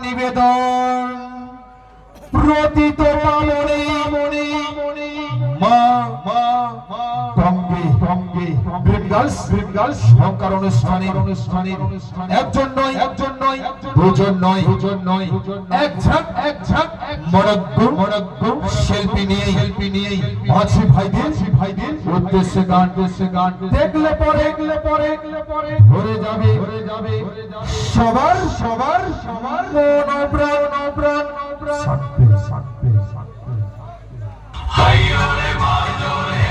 নিবেদন প্রতীত পাবনে মা অহংকার অনুষ্ঠানে একজন নয় দুজন নয় এক ঝাঁক মনজ্ঞ শিল্পী নিয়ে আছে ভাইদের উদ্দেশ্যে গান দেখলে পরে ভরে যাবে সবার মন প্রাণ সাকবে হাইরে মারজোরে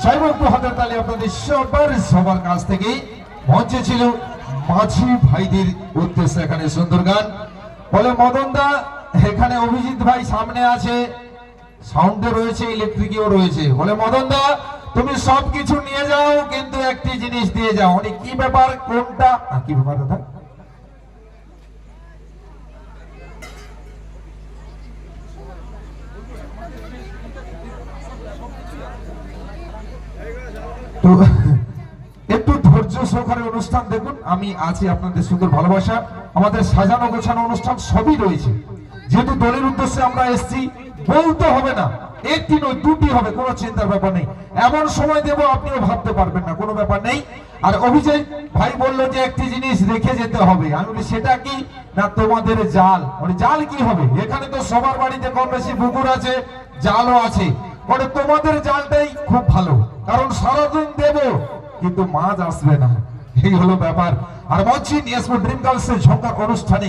চাইব একটু হাতের তালি আপনাদের সবার কাছ থেকে। মঞ্চে ছিল মাঝি ভাইদের উদ্দেশ্যে এখানে সুন্দর গান বলে মদন দা, এখানে অভিজিৎ ভাই সামনে আছে, সাউন্ডে রয়েছে, ইলেকট্রিকও রয়েছে, বলে মদন দা তুমি সবকিছু নিয়ে যাও কিন্তু একটি জিনিস দিয়ে যাও। মানে কি ব্যাপার, কোনটা কি ব্যাপার দাদা? তো একটু ধৈর্য সহকারে অনুষ্ঠান দেখুন, আমি আছি আপনাদের সুন্দর ভালোবাসা, আমাদের সাজানো গোছানো অনুষ্ঠান সবই রয়েছে। যেহেতু দলের উদ্দেশ্যে আমরা এসেছি, বলতে হবে না, একটি নয় দুটি হবে, কোনো চিন্তার ব্যাপার নেই। এমন সময় দেব আপনিও ভাবতে পারবেন না, কোনো ব্যাপার নেই। আর অভিজয় ভাই বললো যে একটি জিনিস রেখে যেতে হবে, আমি বলি সেটা কি না, তোমাদের জাল। মানে জাল কি হবে, এখানে তো সবার বাড়িতে কম বেশি পুকুর আছে, জালও আছে, মানে তোমাদের জালটাই খুব ভালো, কারণ সারাদিন দেব কিন্তু মাছ আসবে না, এই হলো ব্যাপার। আর মঞ্চে নিয়ে আসবো ড্রিম গার্লসের ঝঙ্কার অনুষ্ঠানে।